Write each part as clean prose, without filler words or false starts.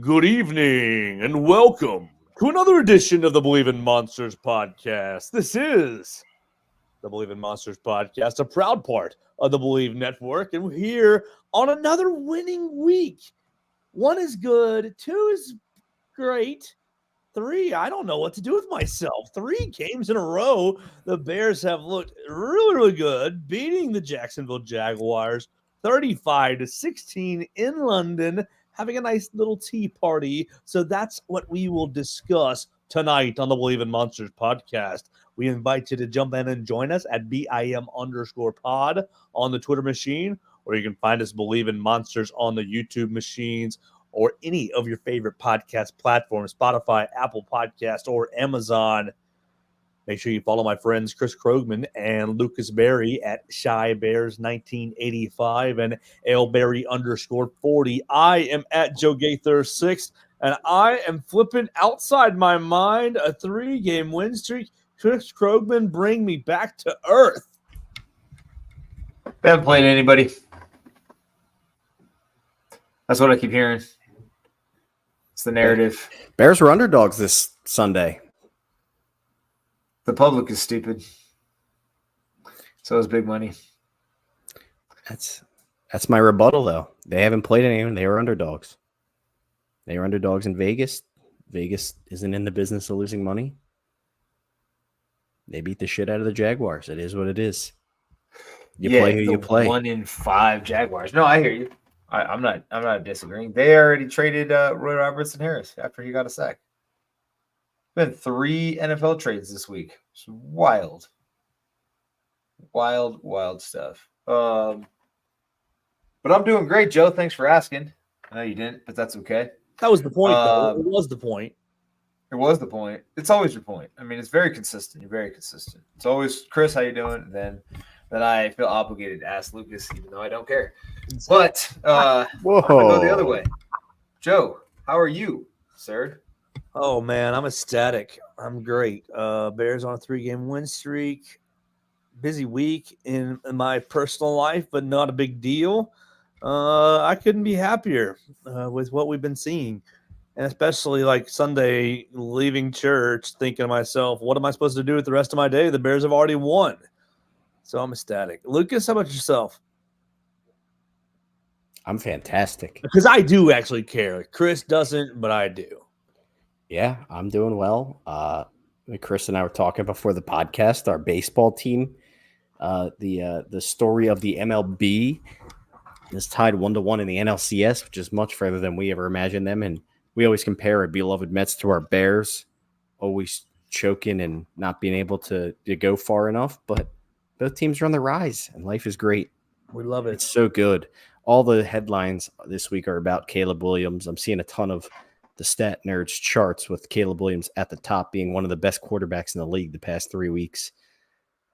Good evening and welcome to another edition of the Believe in Monsters podcast. This is the Believe in Monsters podcast, a proud part of the Believe Network, and we're here on another winning week. 1 is good, 2 is great, 3, I don't know what to do with myself. 3 games in a row, the Bears have looked really, really good, beating the Jacksonville Jaguars 35-16 in London, having a nice little tea party. So that's what we will discuss tonight on the Believe in Monsters podcast. We invite you to jump in and join us at BIM_pod on the Twitter machine, or you can find us Believe in Monsters on the YouTube machines or any of your favorite podcast platforms, Spotify, Apple Podcast, or Amazon. Make sure you follow my friends Chris Krogman and Lucas Berry at Shy Bears 1985 and Ailberry_40. I am at Joe Gaither 6, and I am flipping outside my mind a 3-game win streak. Chris Krogman, bring me back to earth. Haven't played anybody. That's what I keep hearing. It's the narrative. Bears were underdogs this Sunday. The public is stupid. So is big money. That's my rebuttal, though. They haven't played anyone. They were underdogs. They were underdogs in Vegas. Vegas isn't in the business of losing money. They beat the shit out of the Jaguars. It is what it is. You play who you play. 1 in 5 Jaguars. No, I hear you. I'm not disagreeing. They already traded Roy Robertson Harris after he got a sack. Been 3 NFL trades this week. It's wild. Wild stuff. But I'm doing great, Joe. Thanks for asking. I know you didn't, but that's okay. That was the point, though. It was the point. It was the point. It's always your point. I mean, it's very consistent. You're very consistent. It's always, Chris, how you doing? Then I feel obligated to ask Lucas, even though I don't care. But I'm gonna go the other way. Joe, how are you, sir? Oh, man, I'm ecstatic. I'm great. Bears on a 3-game win streak. Busy week in my personal life, but not a big deal. I couldn't be happier with what we've been seeing. And especially like Sunday, leaving church, thinking to myself, what am I supposed to do with the rest of my day? The Bears have already won. So I'm ecstatic. Lucas, how about yourself? I'm fantastic. Because I do actually care. Chris doesn't, but I do. Yeah, I'm doing well. Chris and I were talking before the podcast. Our baseball team, the story of the MLB is tied 1-1 in the NLCS, which is much further than we ever imagined them. And we always compare our beloved Mets to our Bears, always choking and not being able to go far enough. But both teams are on the rise, and life is great. We love it. It's so good. All the headlines this week are about Caleb Williams. I'm seeing a ton of the Stat Nerds charts with Caleb Williams at the top being one of the best quarterbacks in the league the past 3 weeks.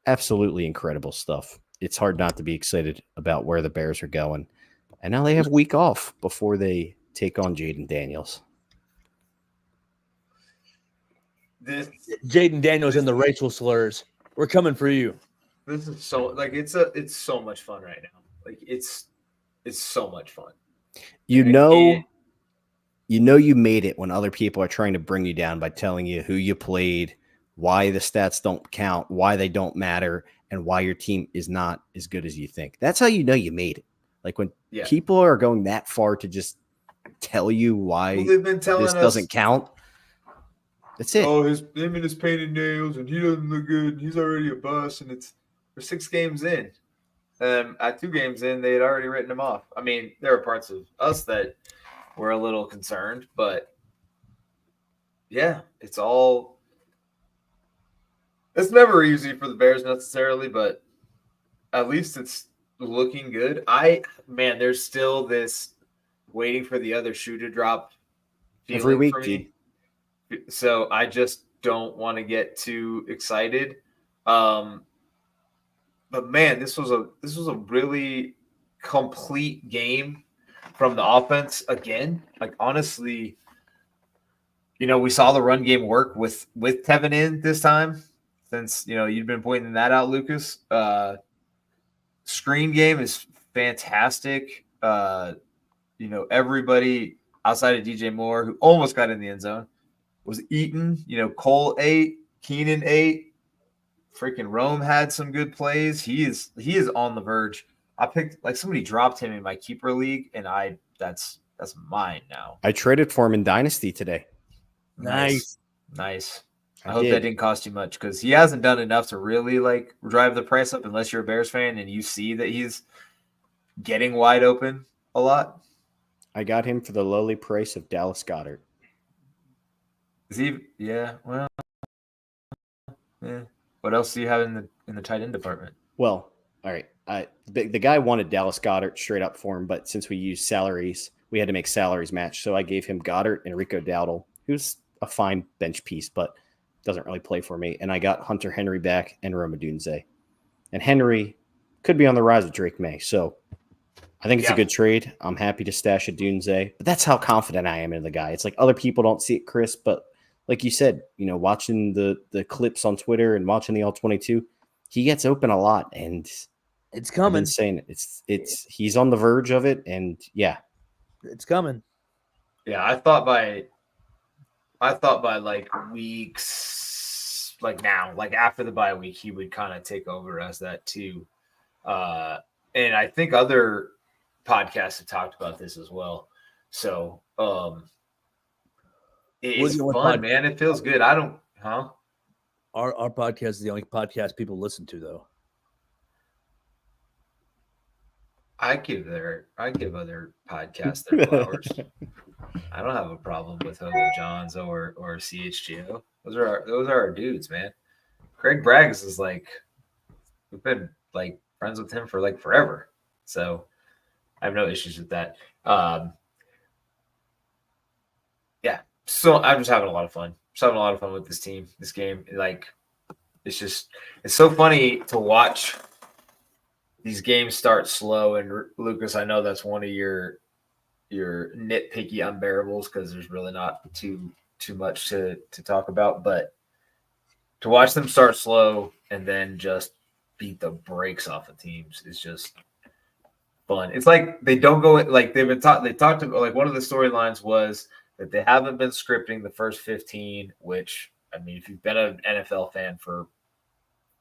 Absolutely incredible stuff. It's hard not to be excited about where the Bears are going. And now they have a week off before they take on Jaden Daniels. Jaden Daniels and the racial slurs. We're coming for you. This is so it's so much fun right now. Like it's so much fun. You made it when other people are trying to bring you down by telling you who you played, why the stats don't count, why they don't matter, and why your team is not as good as you think. That's how you know you made it. Like when people are going that far to just tell you why they've been telling this us, doesn't count. That's it. Oh, him and his painted nails, and he doesn't look good. And he's already a bust, and we're 6 games in. At 2 games in, they had already written him off. I mean, there are parts of us that were a little concerned, but yeah, it's never easy for the Bears necessarily, but at least it's looking good. There's still this waiting for the other shoe to drop every week. For me. So I just don't want to get too excited. But man, this was a really complete game from the offense again. Like honestly, we saw the run game work with Tevin in this time. Since you've been pointing that out, Lucas. Screen game is fantastic. Everybody outside of DJ Moore, who almost got in the end zone, was Eaton. Cole 8, Keenan 8. Freaking Rome had some good plays. He is on the verge. I picked somebody dropped him in my keeper league, and that's mine now. I traded for him in Dynasty today. Nice. I hope that didn't cost you much because he hasn't done enough to really drive the price up unless you're a Bears fan and you see that he's getting wide open a lot. I got him for the lowly price of Dallas Goedert. Is he? Yeah. Well. Yeah. What else do you have in the tight end department? Well, all right. The guy wanted Dallas Goedert straight up for him, but since we used salaries, we had to make salaries match. So I gave him Goddard and Rico Dowdle, who's a fine bench piece, but doesn't really play for me. And I got Hunter Henry back and Rome Odunze. And Henry could be on the rise with Drake May. So I think it's a good trade. I'm happy to stash Odunze. But that's how confident I am in the guy. It's like other people don't see it, Chris, but like you said, watching the clips on Twitter and watching the All-22, he gets open a lot, and it's coming. I've been saying he's on the verge of it, and yeah, it's coming. Yeah, I thought by weeks now, after the bye week, he would kind of take over as that too. And I think other podcasts have talked about this as well. So, it's fun, man. It feels good. Our podcast is the only podcast people listen to, though. I give other podcasts their flowers. I don't have a problem with Hogan Johns or CHGO. Those are our dudes, man. Craig Braggs is we've been friends with him for forever. So I have no issues with that. Yeah. So I'm just having a lot of fun. Just having a lot of fun with this team, this game. It's so funny to watch these games start slow. And Lucas, I know that's one of your nitpicky unbearables because there's really not too much to talk about. But to watch them start slow and then just beat the brakes off of teams is just fun. It's like they don't go they've been taught. They talked about one of the storylines was that they haven't been scripting the first 15, which, I mean, if you've been an NFL fan for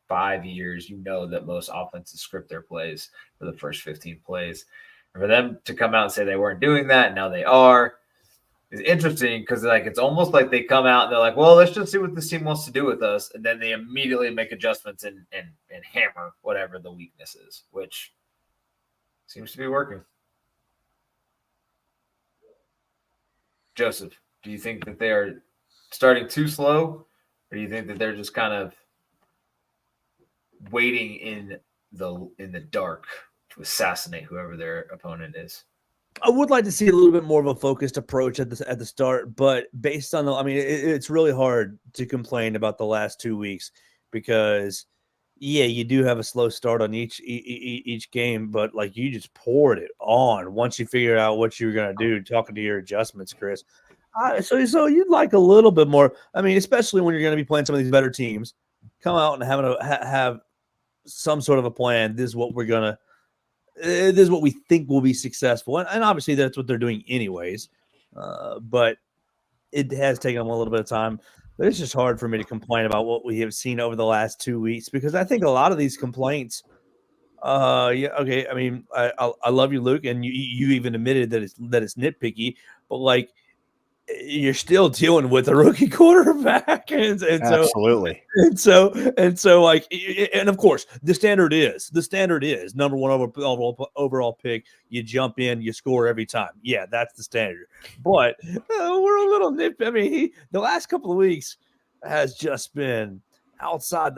5 years, you know that most offenses script their plays for the first 15 plays. And for them to come out and say they weren't doing that, and now they are, is interesting because it's almost like they come out and they're like, well, let's just see what this team wants to do with us. And then they immediately make adjustments and hammer whatever the weakness is, which seems to be working. Joseph, do you think that they are starting too slow, or do you think that they're just kind of waiting in the dark to assassinate whoever their opponent is? I would like to see a little bit more of a focused approach at the start, but based on it's really hard to complain about the last 2 weeks because you do have a slow start on each game, but you just poured it on once you figure out what you're going to do, talking to your adjustments, Chris. So you'd like a little bit more. I mean, especially when you're going to be playing some of these better teams, come out and have some sort of a plan. This is what we think will be successful. And obviously that's what they're doing anyways. But it has taken them a little bit of time. But it's just hard for me to complain about what we have seen over the last 2 weeks because I think a lot of these complaints, I mean, I love you, Luke, and you even admitted that it's nitpicky, but you're still dealing with a rookie quarterback, and absolutely. So, and of course, the standard is number one overall pick. You jump in, you score every time. Yeah, that's the standard. But we're a little nitpicky. I mean, the last couple of weeks has just been outside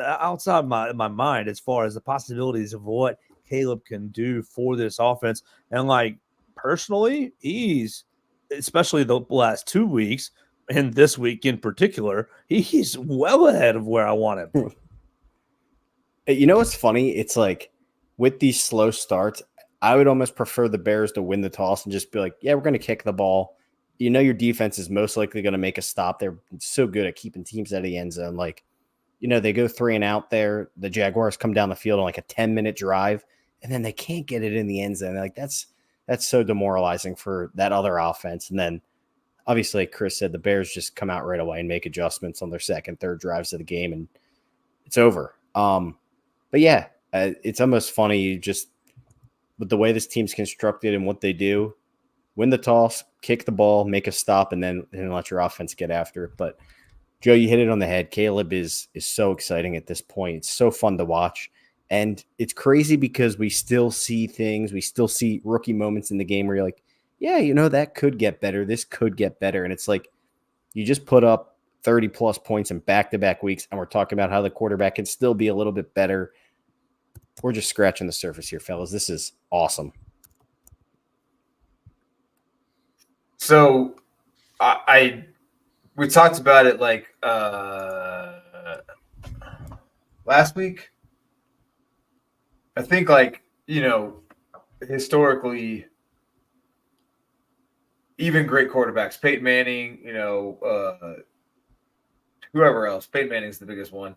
my mind as far as the possibilities of what Caleb can do for this offense. And personally, especially the last 2 weeks and this week in particular, he's well ahead of where I want him. You know what's funny? It's with these slow starts, I would almost prefer the Bears to win the toss and just be yeah, we're going to kick the ball. Your defense is most likely going to make a stop. They're so good at keeping teams out of the end zone. They go 3 and out there. The Jaguars come down the field on a 10-minute drive, and then they can't get it in the end zone. That's so demoralizing for that other offense. And then obviously, like Chris said, the Bears just come out right away and make adjustments on their second, third drives of the game, and it's over. But yeah, it's almost funny just with the way this team's constructed and what they do. Win the toss, kick the ball, make a stop, and then let your offense get after it. But Joe, you hit it on the head. Caleb is so exciting at this point. It's so fun to watch. And it's crazy because we still see things. We still see rookie moments in the game where you're like, yeah, that could get better. This could get better. And it's like you just put up 30-plus points in back-to-back weeks, and we're talking about how the quarterback can still be a little bit better. We're just scratching the surface here, fellas. This is awesome. So we talked about it like last week. I think historically, even great quarterbacks, Peyton Manning, whoever else, Peyton Manning's the biggest one,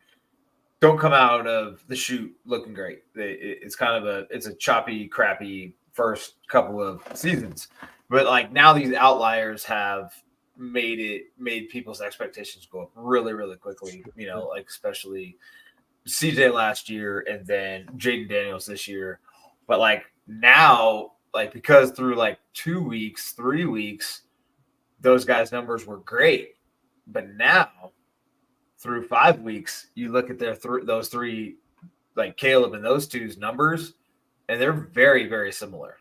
don't come out of the chute looking great. It's kind of it's a choppy, crappy first couple of seasons. But now these outliers have made people's expectations go up really, really quickly, especially CJ last year and then Jaden Daniels this year. But now, because through 2 weeks, 3 weeks, those guys' numbers were great. But now through 5 weeks, you look at those three, Caleb and those two's numbers, and they're very, very similar.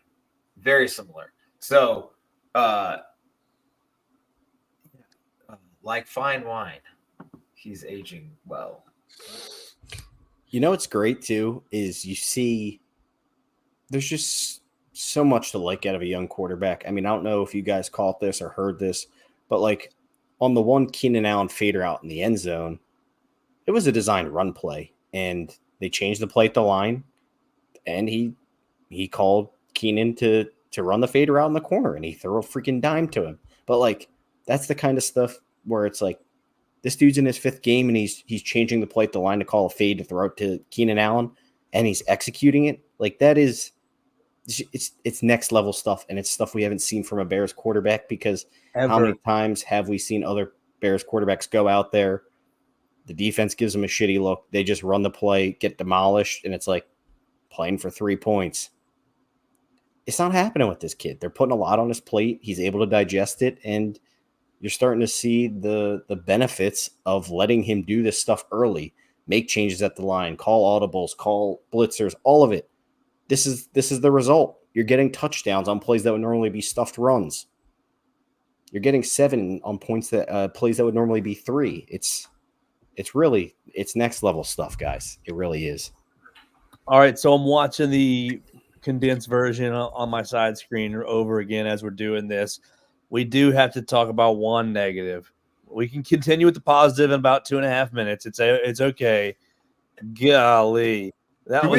Very similar. So, like fine wine, he's aging well. What's great too is you see there's just so much to like out of a young quarterback. I mean, I don't know if you guys caught this or heard this, but on the one Keenan Allen fader out in the end zone, it was a designed run play, and they changed the play at the line, and he called Keenan to run the fader out in the corner, and he threw a freaking dime to him. But that's the kind of stuff where it's this dude's in his 5th game, and he's changing the play at the line to call a fade to throw it to Keenan Allen, and he's executing it. That is, it's next level stuff, and it's stuff we haven't seen from a Bears quarterback because how many times have we seen other Bears quarterbacks go out there, the defense gives them a shitty look, they just run the play, get demolished, and it's playing for 3 points. It's not happening with this kid. They're putting a lot on his plate. He's able to digest it, and you're starting to see the benefits of letting him do this stuff early, make changes at the line, call audibles, call blitzers, all of it. This is the result. You're getting touchdowns on plays that would normally be stuffed runs. You're getting 7 on points that plays that would normally be 3. It's next level stuff, guys. It really is. All right, so I'm watching the condensed version on my side screen over again as we're doing this. We do have to talk about one negative. We can continue with the positive in about 2.5 minutes. It's okay. Golly, Do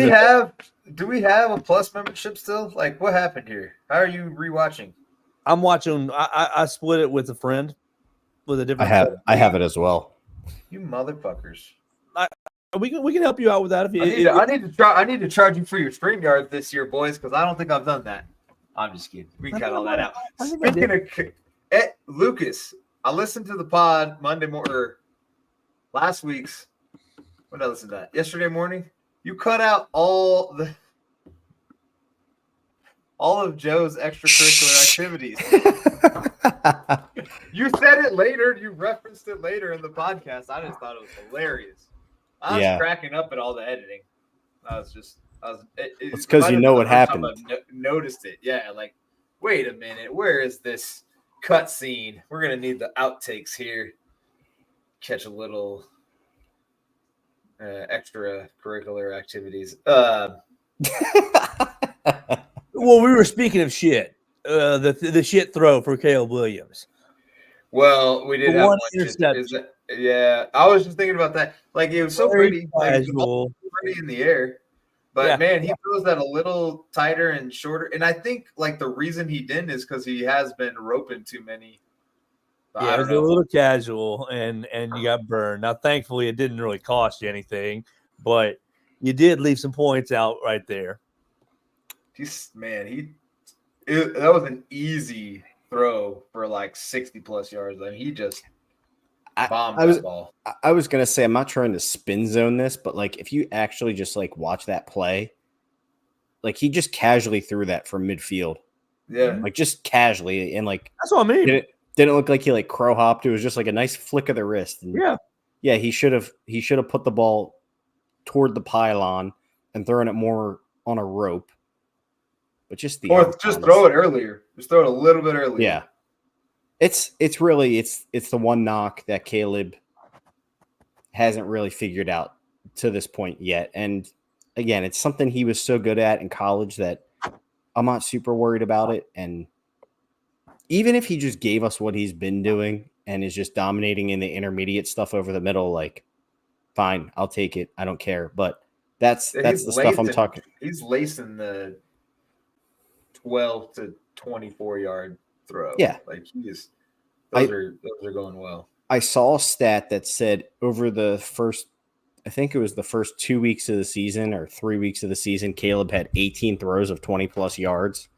we have a Plus membership still? What happened here? How are you rewatching? I'm watching. I split it with a friend with a different. I have it as well. You motherfuckers. We can help you out with that if you. I need to charge you for your StreamYard this year, boys, because I don't think I've done that. I'm just kidding. We can cut all that out. Speaking of Lucas, I listened to the pod last week's. When did I listen to that? Yesterday morning. You cut out all of Joe's extracurricular activities. You said it later. You referenced it later in the podcast. I just thought it was hilarious. I was cracking up at all the editing. It's because you know what happened. Noticed it. Yeah, wait a minute. Where is this cut scene? We're going to need the outtakes here. Catch a little extracurricular activities. Well, we were speaking of shit. The shit throw for Caleb Williams. Well, we did have one interception. Yeah, I was just thinking about that. It was so pretty, casual. pretty in the air. But man, he throws that a little tighter and shorter. And I think the reason he didn't is because he has been roping too many. Yeah, it was a little casual, and you got burned. Now, thankfully, it didn't really cost you anything, but you did leave some points out right there. That was an easy throw for like 60+ yards. I mean, he just bombed I was that ball. I was gonna say I'm not trying to spin zone this, but like if you actually just like watch that play, like he just casually threw that from midfield, Yeah. like just casually, and like That's what I mean. didn't look like he like crow hopped. It was just like a nice flick of the wrist. And Yeah. he should have put the ball toward the pylon and thrown it more on a rope. But just the Or just throw it earlier. Just throw it a little bit earlier. Yeah. It's really the one knock that Caleb hasn't really figured out to this point yet. And again, it's something he was so good at in college that I'm not super worried about it. And even if he just gave us what he's been doing and is just dominating in the intermediate stuff over the middle, like, fine, I'll take it. I don't care. But that's the stuff I'm talking. He's lacing the 12 to 24 yard throw. Yeah. Like those are going well. I saw a stat that said over the first, I think it was the first 2 weeks of the season or 3 weeks of the season, Caleb had 18 throws of 20+ yards,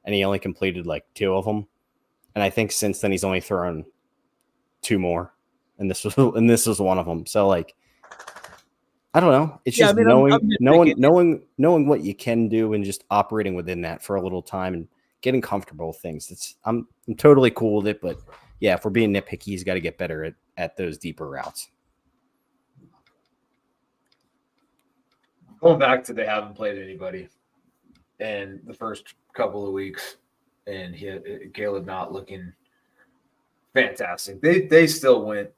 and he only completed like 2 of them. And I think since then he's only thrown 2 more, and this was one of them. So like, I don't know. It's just knowing what you can do and just operating within that for a little time and getting comfortable with things. I'm totally cool with it, but yeah, if we're being nitpicky, he's got to get better at those deeper routes. Going back to they haven't played anybody in the first couple of weeks, and Caleb not looking fantastic. They still went.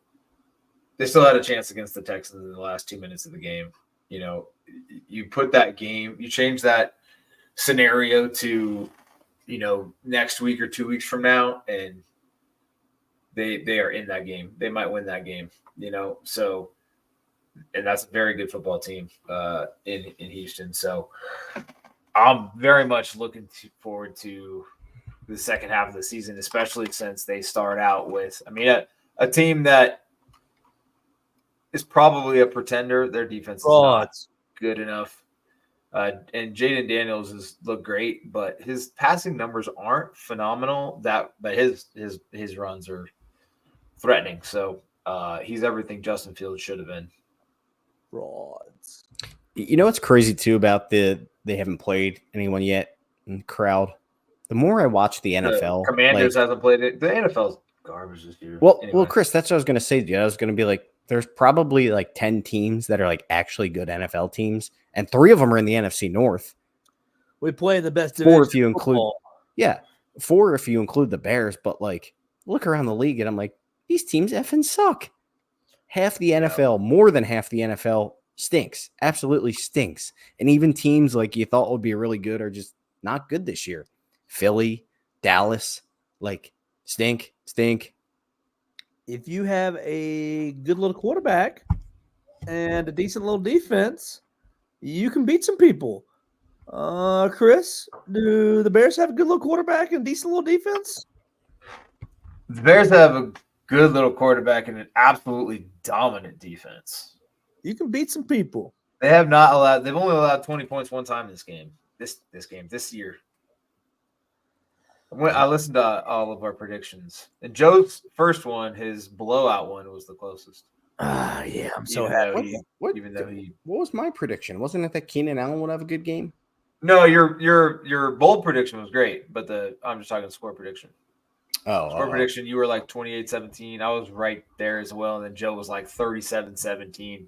They still had a chance against the Texans in the last 2 minutes of the game. You know, you put that game, you change that scenario to, you know, next week or 2 weeks from now, and they are in that game. They might win that game, you know. So, and that's a very good football team in Houston. So I'm very much looking forward to the second half of the season, especially since they start out with, I mean, a team that is probably a pretender. Their defense is not good enough. And Jaden Daniels has looked great, but his passing numbers aren't phenomenal. But his runs are threatening. So he's everything Justin Fields should have been. Frauds. You know what's crazy too about they haven't played anyone yet in the crowd? The more I watch the NFL, Commanders hasn't played it. The NFL's garbage this year. Well, Chris, that's what I was going to say to you. I was going to be like, there's probably like 10 teams that are like actually good NFL teams, and 3 of them are in the NFC North. We play the best division. 4 if you include, 4 if you include the Bears. But like, look around the league, and I'm like, these teams effing suck. Half the NFL, more than half the NFL, stinks. Absolutely stinks. And even teams like you thought would be really good are just not good this year. Philly, Dallas, like stink. If you have a good little quarterback and a decent little defense, you can beat some people. Chris, do the Bears have a good little quarterback and a decent little defense? The Bears have a good little quarterback and an absolutely dominant defense. You can beat some people. They've only allowed 20 points one time this year. I listened to all of our predictions, and Joe's first one, his blowout one, was the closest. Yeah, I'm so happy. What was my prediction? Wasn't it that Keenan Allen would have a good game? No, your bold prediction was great, but I'm just talking score prediction. Score prediction, you were like 28-17. I was right there as well, and then Joe was like 37-17,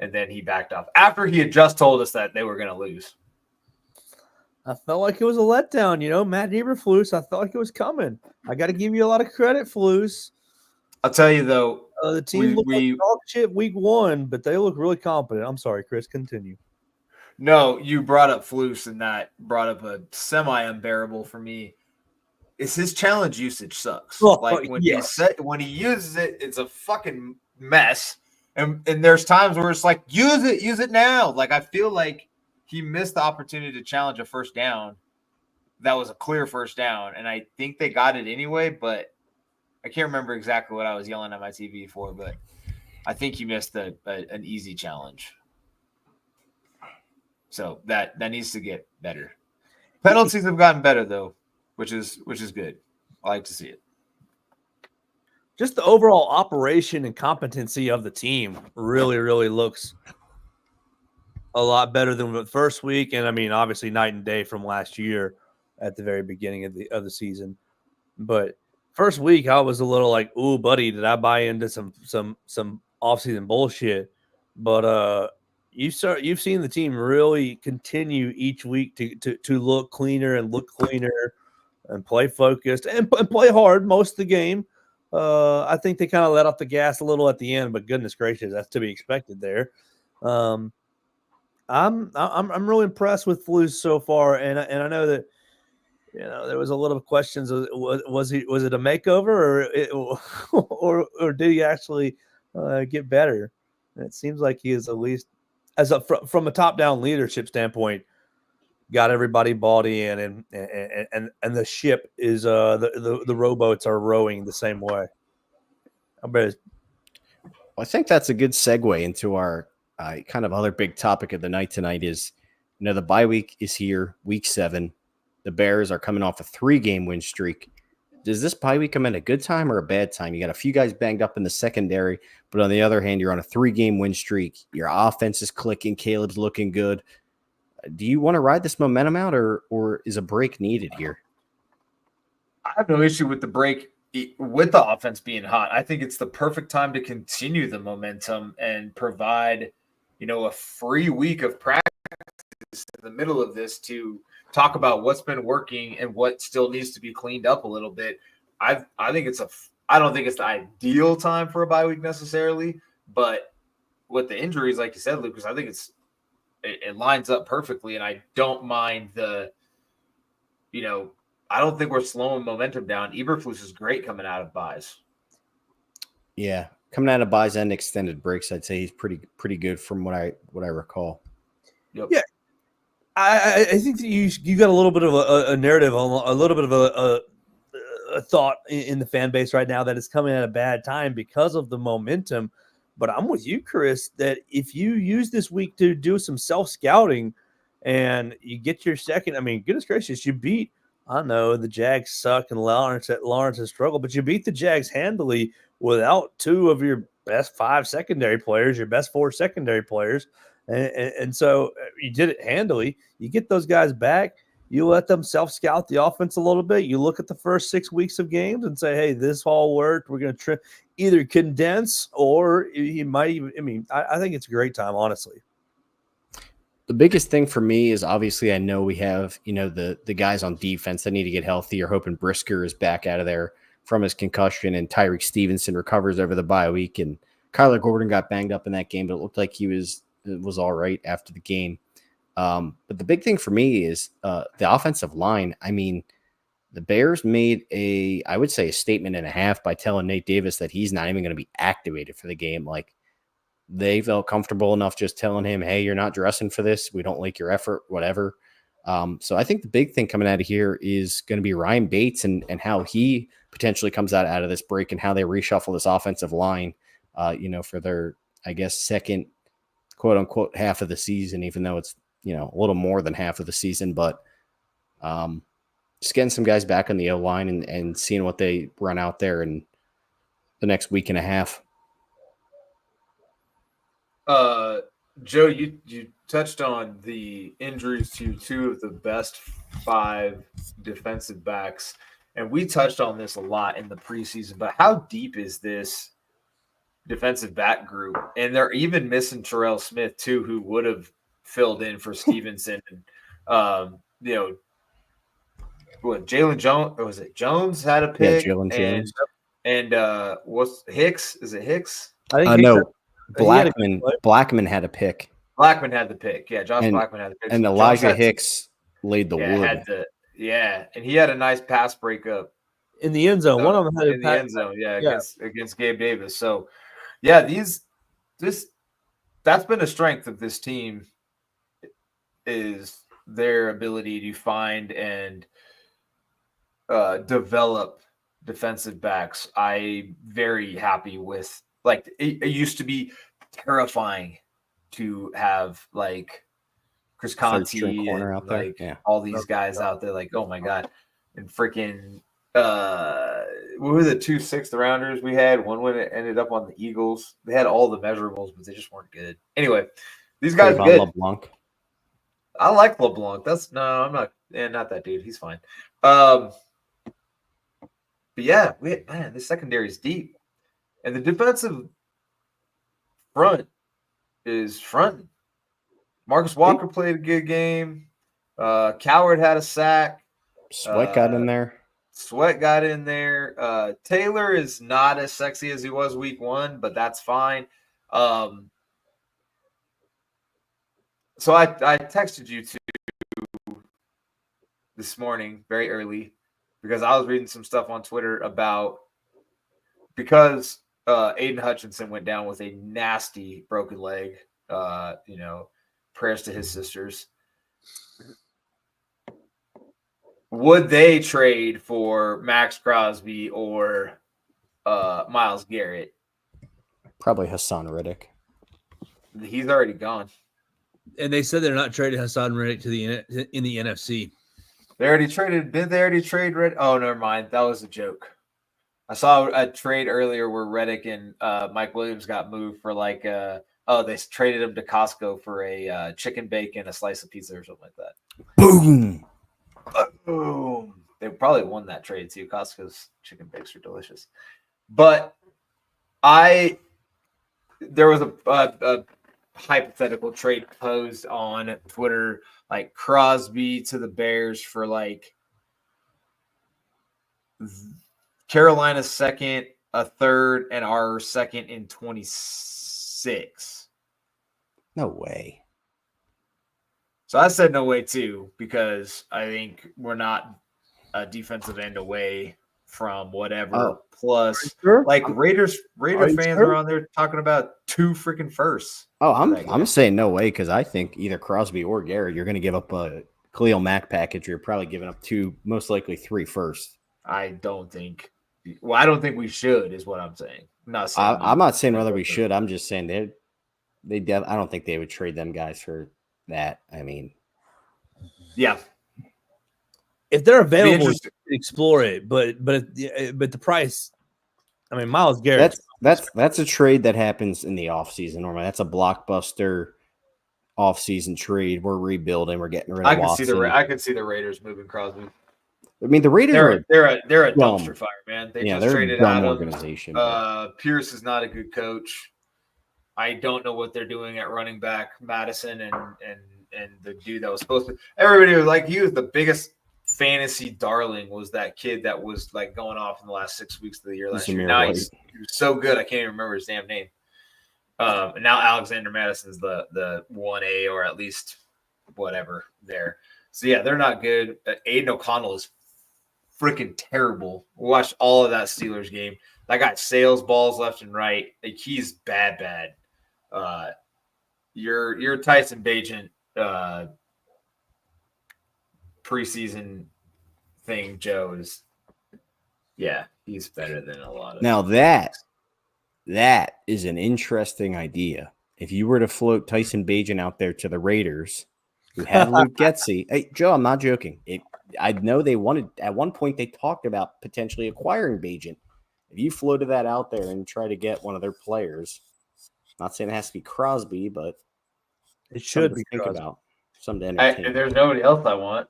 and then he backed off after he had just told us that they were going to lose. I felt like it was a letdown, you know. Matt Eberflus, I felt like it was coming. I got to give you a lot of credit, Flus. I'll tell you, though. The team looked like dog shit week 1, but they look really competent. I'm sorry, Chris. Continue. No, you brought up Flus, and that brought up a semi-unbearable for me. Is his challenge usage sucks. When he uses it, it's a fucking mess. And there's times where it's like, use it now. Like, I feel like he missed the opportunity to challenge a first down. That was a clear first down, and I think they got it anyway, but I can't remember exactly what I was yelling at my TV for, but I think he missed an easy challenge. So that needs to get better. Penalties have gotten better, though, which is good. I like to see it. Just the overall operation and competency of the team really, really looks a lot better than the first week. And I mean, obviously night and day from last year at the very beginning of the season. But first week I was a little like, ooh, buddy, did I buy into some offseason bullshit? But you've seen the team really continue each week to look cleaner and play focused and play hard most of the game. I think they kind of let off the gas a little at the end, but goodness gracious, that's to be expected there. I'm really impressed with Flus so far, and I know that there was a lot of questions. Was it a makeover or did he actually get better? And it seems like he is, at least from a top down leadership standpoint, got everybody bought in, and the ship is the rowboats are rowing the same way. I think that's a good segue into our kind of other big topic of the night tonight is, the bye week is here, week 7. The Bears are coming off a 3-game win streak. Does this bye week come at a good time or a bad time? You got a few guys banged up in the secondary, but on the other hand, you're on a 3-game win streak. Your offense is clicking. Caleb's looking good. Do you want to ride this momentum out, or is a break needed here? I have no issue with the break with the offense being hot. I think it's the perfect time to continue the momentum and provide, a free week of practice in the middle of this to talk about what's been working and what still needs to be cleaned up a little bit. I think I don't think it's the ideal time for a bye week necessarily, but with the injuries, like you said, Lucas, I think it lines up perfectly, and I don't mind I don't think we're slowing momentum down. Eberflus is great coming out of buys. Yeah, coming out of buys and extended breaks, I'd say he's pretty good from what I recall. Yep. Yeah, I think that you got a little bit of a narrative, a little bit of a thought in the fan base right now that it's coming at a bad time because of the momentum. But I'm with you, Chris, that if you use this week to do some self-scouting and you get your second, goodness gracious, you beat, I know the Jags suck and Lawrence has struggled, but you beat the Jags handily without 2 of your best 5 secondary players, your best 4 secondary players. And so you did it handily. You get those guys back. You let them self-scout the offense a little bit. You look at the first 6 weeks of games and say, hey, this all worked. We're going to either condense or you might even – I think it's a great time, honestly. The biggest thing for me is obviously I know we have, the guys on defense that need to get healthy. You're hoping Brisker is back out of there from his concussion and Tyreek Stevenson recovers over the bye week. And Kyler Gordon got banged up in that game, but it looked like he was all right after the game. But the big thing for me is the offensive line. The Bears made I would say a statement and a half by telling Nate Davis that he's not even going to be activated for the game. Like, they felt comfortable enough just telling him, hey, you're not dressing for this. We don't like your effort, whatever. So I think the big thing coming out of here is going to be Ryan Bates and how he potentially comes out of this break and how they reshuffle this offensive line, for their, I guess, second quote unquote half of the season, even though it's, a little more than half of the season, but just getting some guys back on the O-line and seeing what they run out there in the next week and a half. Joe, you touched on the injuries to 2 of the best 5 defensive backs, and we touched on this a lot in the preseason, but how deep is this defensive back group? And they're even missing Terrell Smith too, who would have filled in for Stevenson. And, Jalen Jones, or was it Jones had a pick? Yeah, Jalen Jones. And what's Hicks? Is it Hicks? I think no. Blackman had a pick. Blackman had the pick. Yeah, Josh Blackman had the pick. And Elijah Hicks laid the wood. And he had a nice pass breakup in the end zone. One of them had in the end zone, against Gabe Davis. So, yeah, that's been a strength of this team, is their ability to find and develop defensive backs. I'm very happy with. Like, it used to be terrifying to have like Chris Conti and out like all these guys out there. Like, oh my god, and freaking what were the 2 6th rounders we had? One when it ended up on the Eagles. They had all the measurables, but they just weren't good. Anyway, these guys are Trayvon good. LeBlanc. I like LeBlanc. I'm not. Not that dude. He's fine. But yeah, the secondary is deep, and the defensive front is fronting. Marcus Walker played a good game. Coward had a sack. Sweat got in there. Sweat got in there. Taylor is not as sexy as he was week 1, but that's fine. So I texted you two this morning very early because I was reading some stuff on Twitter about because Aiden Hutchinson went down with a nasty broken leg. Prayers to his sisters. Would they trade for Max Crosby or Myles Garrett? Probably Hassan Reddick. He's already gone. And they said they're not trading Hassan Reddick in the NFC. They already traded. Did they already trade Reddick? Oh, never mind. That was a joke. I saw a trade earlier where Reddick and Mike Williams got moved for they traded him to Costco for a chicken bacon, a slice of pizza or something like that. Boom. Boom. They probably won that trade too. Costco's chicken bakes are delicious. But there was a hypothetical trade posed on Twitter, like Crosby to the Bears for Carolina's second, a third, and our second in 26. No way. So I said no way too, because I think we're not a defensive end away from whatever. Plus, sure? Raider fans sure? are on there talking about 2 freaking firsts. Oh, I'm saying no way because I think either Crosby or Garrett, you're going to give up a Khalil Mack package. Or you're probably giving up 2, most likely 3 firsts. I don't think. Well, I don't think we should. Is what I'm saying. I'm not saying whether we should. I'm just saying I don't think they would trade them guys for that. I mean, yeah. If they're available, explore it. But the price. I mean, Myles Garrett. That's a trade that happens in the offseason normally. That's a blockbuster offseason trade. We're rebuilding. We're getting rid of Watson. I can see the Raiders moving Crosby. I mean, the Raiders they're a dumpster fire, man. They just traded out organization. Pierce is not a good coach. I don't know what they're doing at running back. Madison and the dude that was supposed to. Everybody was like, he was the biggest fantasy darling. Was that kid that was going off in the last 6 weeks of the year last year? Now he was so good, I can't even remember his damn name. And now Alexander Madison's the 1A or at least whatever there. So yeah, they're not good. Aiden O'Connell is freaking terrible. We watched all of that Steelers game. That got sales balls left and right. He's bad. Your Tyson Bagent preseason thing, Joe, is he's better than a lot of. Now that is an interesting idea. If you were to float Tyson Bagent out there to the Raiders, who had Luke Getsy, hey Joe, I'm not joking. I know they wanted at one point they talked about potentially acquiring Bagent. If you floated that out there and try to get one of their players, not saying it has to be Crosby, but it should be think Crosby. about something to entertain. If there's nobody else I want,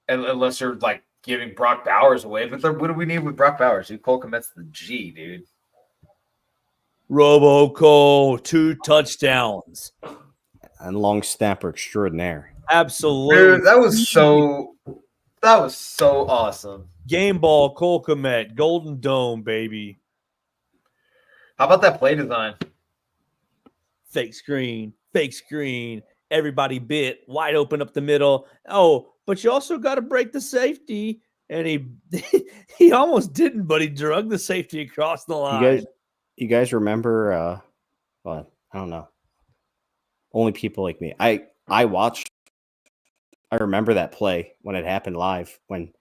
unless you're giving Brock Bowers away. But what do we need with Brock Bowers? Dude, Cole Kmet's the G, dude. Robo-Cole, 2 touchdowns. And long snapper extraordinaire. Absolutely. Dude, that was so awesome. Game ball, Cole Kmet, Golden Dome, baby. How about that play design? Fake screen. Everybody bit, wide open up the middle. Oh, but you also got to break the safety. And he almost didn't, but he drug the safety across the line. You guys remember, I don't know. Only people like me. I remember that play when it happened live when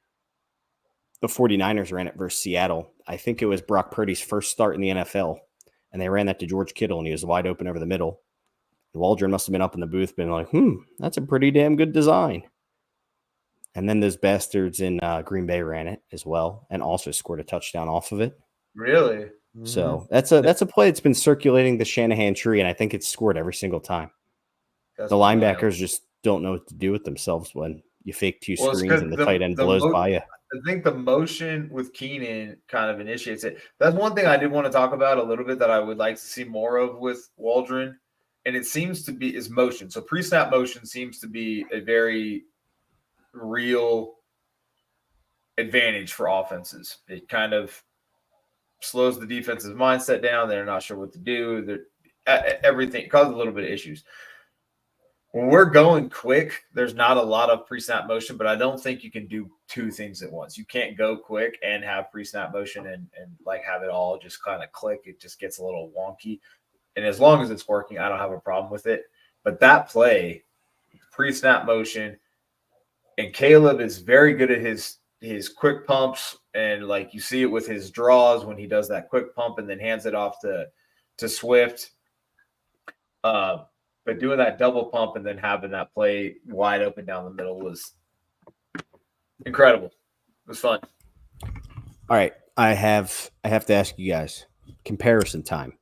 the 49ers ran it versus Seattle. I think it was Brock Purdy's first start in the NFL, and they ran that to George Kittle, and he was wide open over the middle. And Waldron must have been up in the booth, been like, that's a pretty damn good design. And then those bastards in Green Bay ran it as well and also scored a touchdown off of it. Really? So that's a play that's been circulating the Shanahan tree, and I think it's scored every single time. That's The wild. linebackers just don't know what to do with themselves when you fake two Well, it's screens 'cause and the tight end blows by you. I think the motion with Keenan kind of initiates it. That's one thing I did want to talk about a little bit that I would like to see more of with Waldron, and it seems to be is motion. So pre-snap motion seems to be a very real advantage for offenses. It kind of slows the defensive mindset down. They're not sure what to do. Everything causes a little bit of issues. When we're going quick, there's not a lot of pre-snap motion, but I don't think you can do two things at once. You can't go quick and have pre-snap motion and like have it all just kind of click. It just gets a little wonky. And as long as it's working, I don't have a problem with it. But that play, pre-snap motion, and Caleb is very good at his quick pumps, and like you see it with his draws when he does that quick pump and then hands it off to Swift. But doing that double pump and then having that play wide open down the middle was incredible. It was fun. All right, I have to ask you guys comparison time.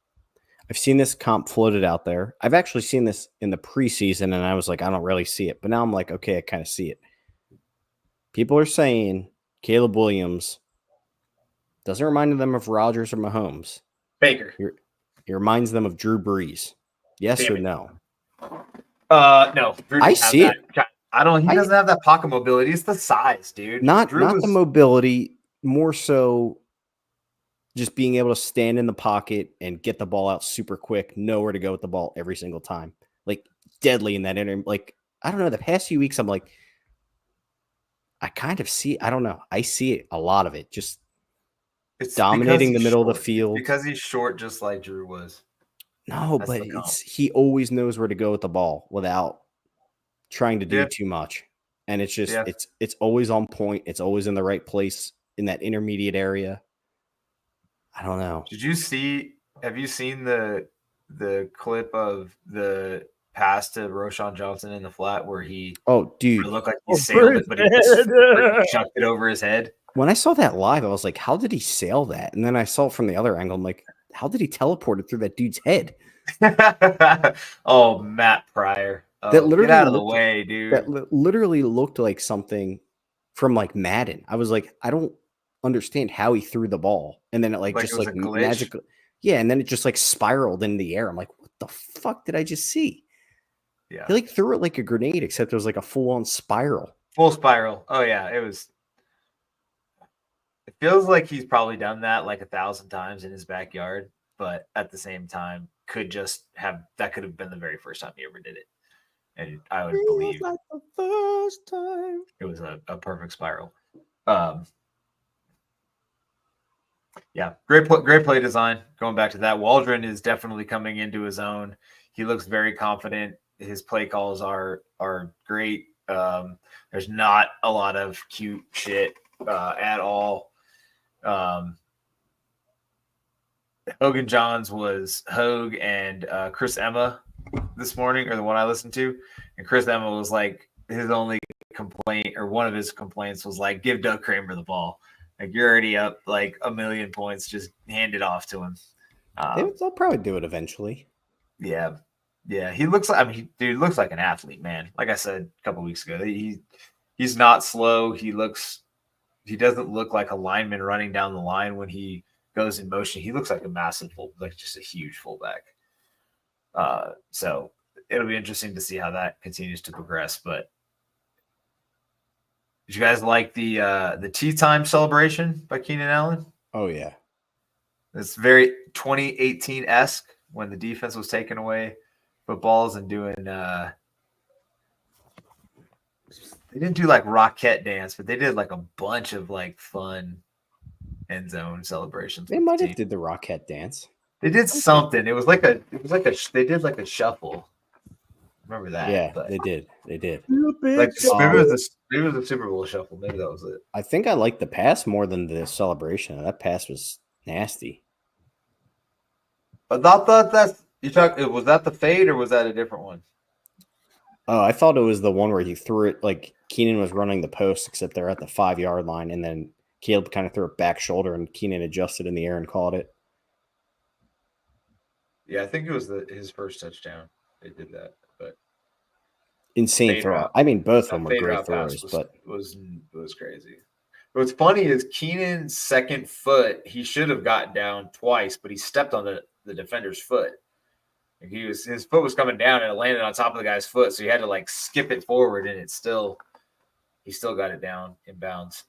I've seen this comp floated out there. I've actually seen this in the preseason, and I was like, I don't really see it. But now I'm like, okay, I kind of see it. People are saying Caleb Williams doesn't remind them of Rodgers or Mahomes. Baker. He reminds them of Drew Brees. Yes Damn or it. no? No. Drew I doesn't have see it. that. He doesn't have that pocket mobility. It's the size, dude. Not the mobility, more so just being able to stand in the pocket and get the ball out super quick, know where to go with the ball every single time. Like deadly in that like, I don't know, the past few weeks I'm like, I kind of see, I don't know. I see it, a lot of it. Just It's dominating the because middle he's of the field. It's because he's short, just like Drew was. No, That's but the comp. he always knows where to go with the ball without trying to do Yeah. too much. And it's just Yeah. it's always on point. It's always in the right place in that intermediate area. I don't know. Have you seen the clip of the pass to Roshan Johnson in the flat where he Dude, looked like he sailed it, but he just chucked it over his head? when I saw that live, I was like, how did he sail that? And then I saw it from the other angle. I'm like, how did he teleport it through that dude's head? Oh, Matt Pryor. That literally get out of the looked- way, dude. That literally looked like something from like Madden. I was like, I don't understand how he threw the ball. And then it Like just it was like a glitch? magical. Yeah, and then it just like spiraled in the air. I'm like, what the fuck did I just see? Yeah. He like threw it like a grenade, except it was like a full-on spiral. Full spiral. Oh, yeah. It feels like he's probably done that like 1,000 times in his backyard, but at the same time, could have been the very first time he ever did it. And I would believe like the first time. it was a perfect spiral. Yeah, great play design. Going back to that, Waldron is definitely coming into his own. He looks very confident. His play calls are great. There's not a lot of cute shit at all. Hogan Johns was Hogue and Chris Emma this morning, or the one I listened to, and Chris Emma was like, his only complaint, or one of his complaints was like, give Doug Kramer the ball. Like, you're already up like 1 million points, just hand it off to him. They'll probably do it eventually. Yeah. He looks like, dude looks like an athlete, man. Like I said a couple weeks ago, he's not slow. He doesn't look like a lineman running down the line when he goes in motion. He looks like a massive just a huge fullback. So it'll be interesting to see how that continues to progress. But did you guys like the tea time celebration by Keenan Allen? Oh yeah. It's very 2018-esque when the defense was taking away footballs and doing they didn't do like Rockette dance, but they did like a bunch of like fun end zone celebrations. They might have did the Rockette dance. They did something. They did like a shuffle. Remember that? Yeah, but they did. Maybe like maybe it was the Super Bowl shuffle. Maybe that was it. I think I liked the pass more than the celebration. That pass was nasty. I thought was that the fade or was that a different one? Oh, I thought it was the one where he threw it like Keenan was running the post, except they're at the 5-yard line, and then Caleb kind of threw it back shoulder, and Keenan adjusted in the air and caught it. Yeah, I think it was his first touchdown. They did that, but Insane fade throw. route. I mean, both of them That were fade great route pass throws, but was crazy. What's funny is Keenan's second foot, he should have gotten down twice, but he stepped on the defender's foot. Like his foot was coming down and it landed on top of the guy's foot, so he had to like skip it forward, and he still got it down in bounds.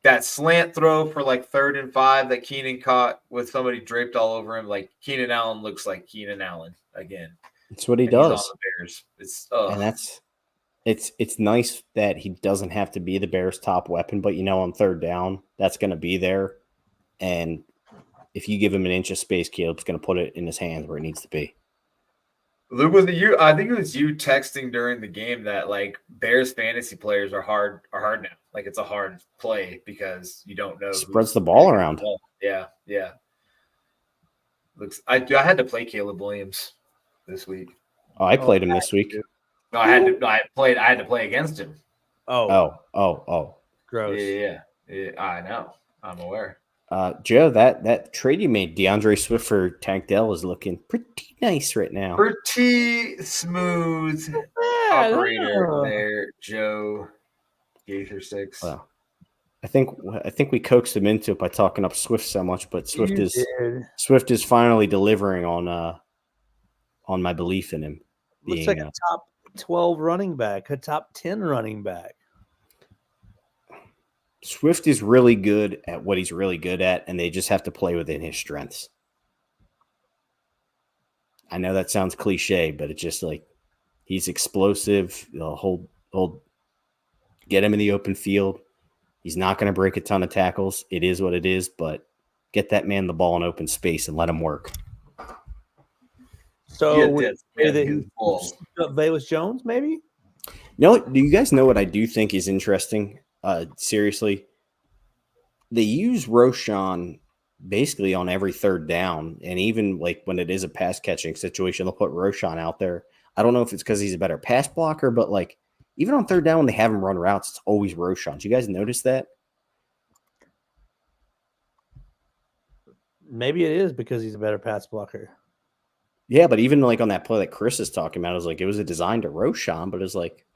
That slant throw for like 3rd and 5 that Keenan caught with somebody draped all over him, like Keenan Allen looks like Keenan Allen again. it's what he And he's does. on the Bears. And it's nice that he doesn't have to be the Bears' top weapon, but on 3rd down, that's going to be there. And if you give him an inch of space, Caleb's going to put it in his hands where it needs to be. Luke, was it you? I think it was you texting during the game that like Bears fantasy players are hard now. Like it's a hard play because you don't know. Spreads the ball around. Yeah. I had to play Caleb Williams this week. Oh, I played him this week. No, I had to play against him. Oh. Gross. Yeah. I know. I'm aware. Joe, that trade you made, DeAndre Swift for Tank Dell, is looking pretty nice right now. Pretty smooth operator there, Joe. Gaither 6. Well, I think we coaxed him into it by talking up Swift so much, but Swift is finally delivering on my belief in him. Looks like a top 12 running back, a top 10 running back. Swift is really good at what he's really good at, and they just have to play within his strengths. I know that sounds cliche, but it's just like he's explosive. He'll hold, get him in the open field. He's not going to break a ton of tackles. It is what it is, but get that man the ball in open space and let him work. So Velus Jones, maybe? No, do you guys know what I do think is interesting? Seriously, they use Roschon basically on every 3rd down, and even like when it is a pass catching situation, they'll put Roschon out there. I don't know if it's because he's a better pass blocker, but like even on 3rd down when they have him run routes, it's always Roschon. Do you guys notice that? Maybe it is because he's a better pass blocker. Yeah, but even like on that play that Chris is talking about, it was a design to Roschon, but it's like,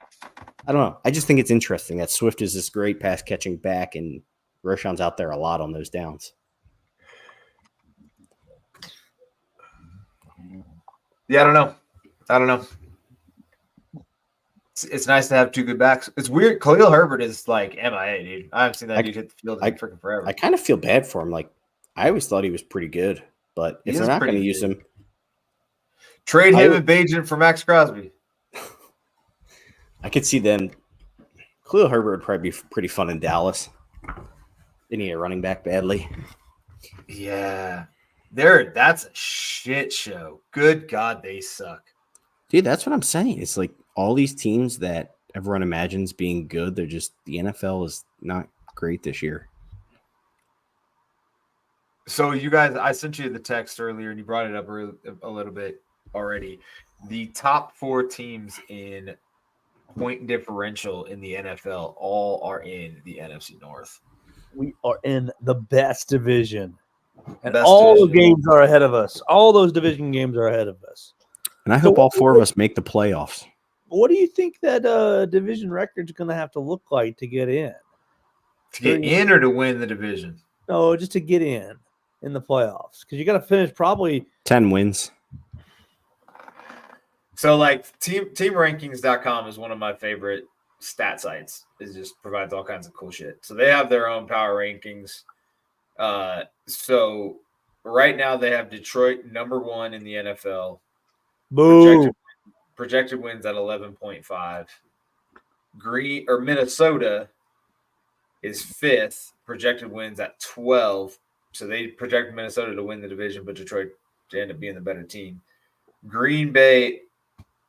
I don't know. I just think it's interesting that Swift is this great pass catching back, and Roschon's out there a lot on those downs. Yeah, I don't know. It's nice to have 2 good backs. It's weird. Khalil Herbert is like MIA, dude. I haven't seen that dude hit the field in freaking forever. I kind of feel bad for him. Like I always thought he was pretty good, but if they're not going to use him, trade him and Bajan for Max Crosby. I could see them. Khalil Herbert would probably be pretty fun in Dallas. They need a running back badly. Yeah. That's a shit show. Good God, they suck. Dude, that's what I'm saying. It's like all these teams that everyone imagines being good, the NFL is not great this year. So you guys, I sent you the text earlier and you brought it up a little bit already. The top 4 teams in point differential in the NFL all are in the NFC North. We are in the best division. And Best all division. the games are ahead of us. All those division games are ahead of us. And I hope all 4 of us make the playoffs. What do you think that division record is going to have to look like to get in? To get in or to win the division? No, just to get in the playoffs. Because you got to finish probably 10 wins. So like teamrankings.com is one of my favorite stat sites. It just provides all kinds of cool shit. So they have their own power rankings. So right now they have Detroit number 1 in the NFL. boom. Projected wins at 11.5. Minnesota is 5th. Projected wins at 12. So they project Minnesota to win the division, but Detroit to end up being the better team. Green Bay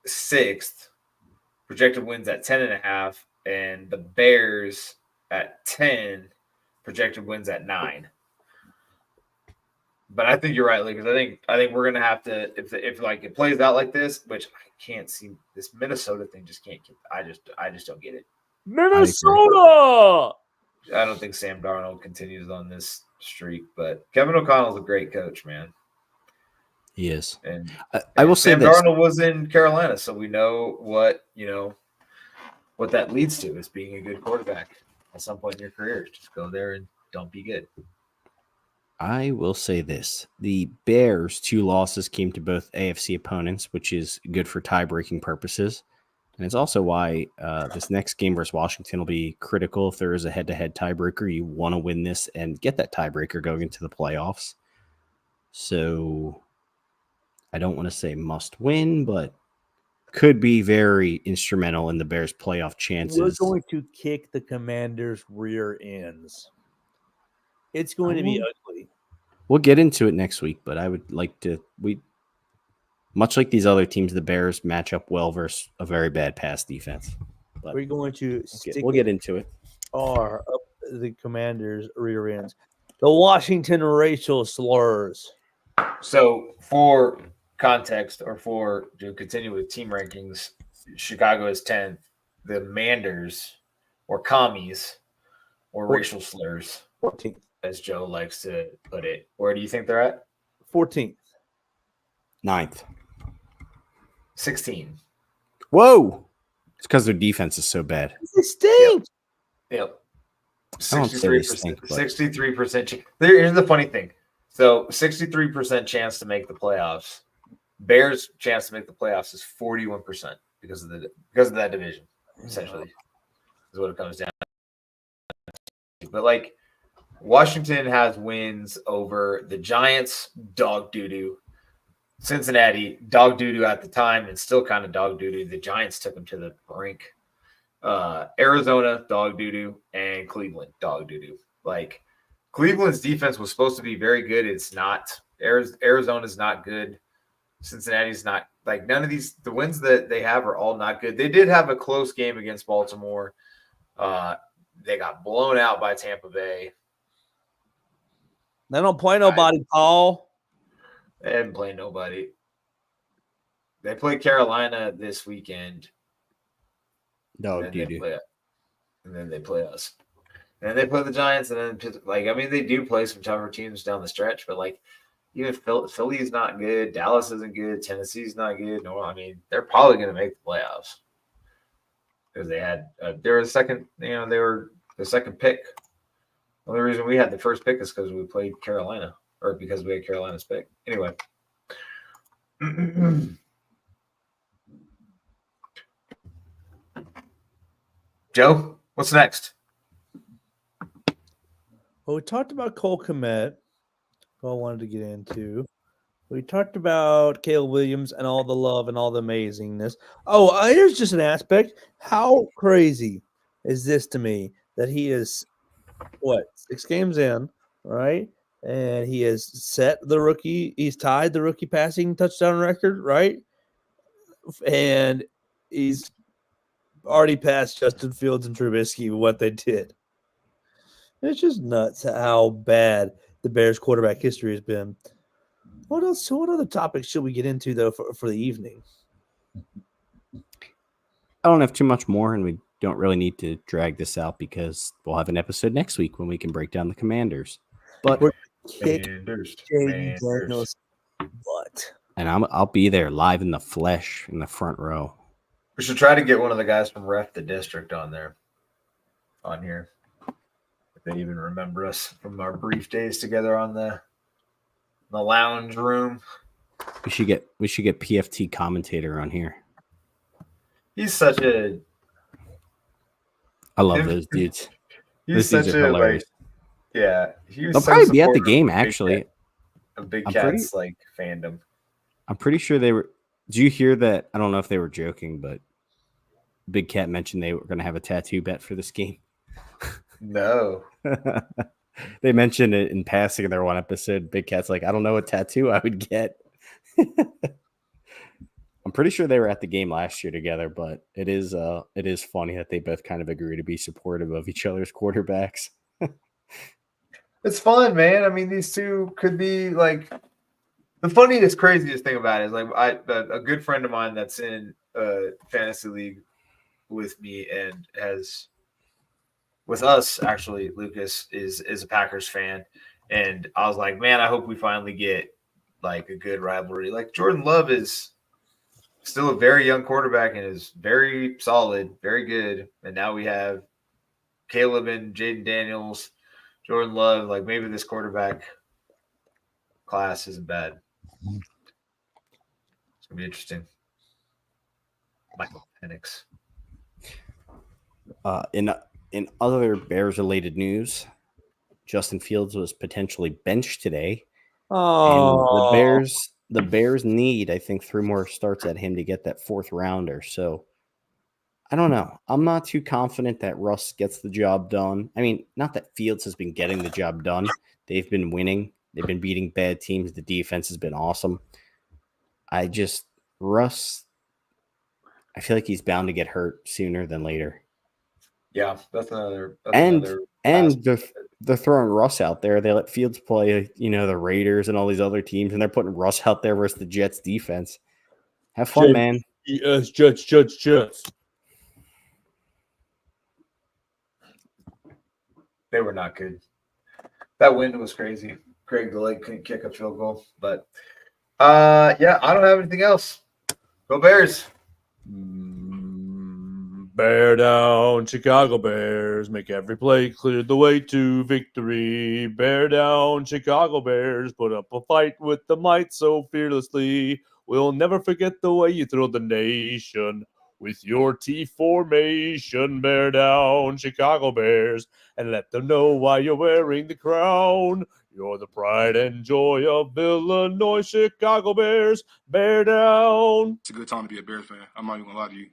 6th. Projected wins at 10.5, and the Bears at 10. Projected wins at 9. But I think you're right, because I think we're gonna have to if like it plays out like this, which I can't see this Minnesota thing just can't get. I just don't get it. Minnesota. I don't think Sam Darnold continues on this streak, but Kevin O'Connell's a great coach, man. He is. And I will say Sam this. Darnold was in Carolina, so we know what that leads to is being a good quarterback at some point in your career. Just go there and don't be good. I will say this. The Bears' 2 losses came to both AFC opponents, which is good for tie-breaking purposes. And it's also why this next game versus Washington will be critical. If there is a head-to-head tiebreaker, you want to win this and get that tiebreaker going into the playoffs. So I don't want to say must win, but could be very instrumental in the Bears' playoff chances. We're going to kick the Commanders' rear ends. It's going to be ugly. We'll get into it next week, but I would like to much like these other teams, the Bears match up well versus a very bad pass defense. But we're going to we'll get into it. Up the Commanders' rear ends. The Washington racial slurs. So for context, or to continue with team rankings, Chicago is 10th. The Manders, or commies, or racial slurs, 14th. as Joe likes to put it. Where do you think they're at? 14th. 9th. 16. Whoa! It's because their defense is so bad. They stink. Yep. I don't say they stink, but- 63%. Here's the funny thing. So 63% chance to make the playoffs. Bears' chance to make the playoffs is 41% because of that division, essentially, is what it comes down to. But like Washington has wins over the Giants, dog doo-doo. Cincinnati, dog doo-doo at the time, and still kind of dog doo-doo. The Giants took them to the brink. Arizona, dog doo-doo, and Cleveland, dog doo-doo. Like, Cleveland's defense was supposed to be very good. It's not. Arizona's not good. Cincinnati's not. Like, none of these, the wins that they have are all not good. They did have a close game against Baltimore. They got blown out by Tampa Bay. They don't play nobody, Paul. They haven't played nobody. They play Carolina this weekend. No, And then they play us. And then they play the Giants. And then, they do play some tougher teams down the stretch. But, even Philly's not good. Dallas isn't good. Tennessee's not good. No, they're probably going to make the playoffs. Because they were the second, they were the second pick. The only reason we had the first pick is because we played Carolina. Or because we had Carolina's pick. Anyway. Joe, what's next? Well, we talked about Cole Kmet, who I wanted to get into. We talked about Caleb Williams and all the love and all the amazingness. Oh, here's just an aspect. How crazy is this to me that he is, 6 games in, right? And he has he's tied the rookie passing touchdown record, right? And he's already passed Justin Fields and Trubisky with what they did. It's just nuts how bad the Bears quarterback history has been. What else? So what other topics should we get into, though, for the evening? I don't have too much more, and we don't really need to drag this out because we'll have an episode next week when we can break down the Commanders. But Kick Jaden Daniels' butt. And I'll be there live in the flesh in the front row. We should try to get one of the guys from Ref the District on here. If they even remember us from our brief days together on the lounge room. We should get PFT commentator on here. He's such a. I love those dudes. He's such a hilarious. Yeah, they'll probably be at the game. Actually, a Big Cat's fandom. I'm pretty sure they were. Did you hear that? I don't know if they were joking, but Big Cat mentioned they were going to have a tattoo bet for this game. No. They mentioned it in passing in their one episode. Big Cat's like, I don't know what tattoo I would get. I'm pretty sure they were at the game last year together, but it is funny that they both kind of agree to be supportive of each other's quarterbacks. It's fun, man. I mean, these two could be like the funniest, craziest thing about it is like a good friend of mine that's in a fantasy league with me and has with us actually. Lucas is a Packers fan, and I was like, man, I hope we finally get like a good rivalry. Like Jordan Love is still a very young quarterback and is very solid, very good, and now we have Caleb and Jaden Daniels, Jordan Love. Like maybe this quarterback class isn't bad. It's gonna be interesting. Michael Penix. In other Bears related news, Justin Fields was potentially benched today, and the Bears need, I think, 3 more starts at him to get that 4th rounder. So I don't know. I'm not too confident that Russ gets the job done. I mean, not that Fields has been getting the job done. They've been winning. They've been beating bad teams. The defense has been awesome. Russ, I feel like he's bound to get hurt sooner than later. Yeah, that's another. And they're throwing Russ out there. They let Fields play, the Raiders and all these other teams, and they're putting Russ out there versus the Jets defense. Have fun, man. Yes, Jets. They were not good. That wind was crazy. Craig DeLake couldn't kick a field goal, but yeah, I don't have anything else. Go Bears. Bear down, Chicago Bears. Make every play, clear the way to victory. Bear down, Chicago Bears. Put up a fight with the might so fearlessly. We'll never forget the way you thrilled the nation with your T formation. Bear down, Chicago Bears, and let them know why you're wearing the crown. You're the pride and joy of Illinois, Chicago Bears. Bear down. It's a good time to be a Bears fan. I'm not even gonna lie to you.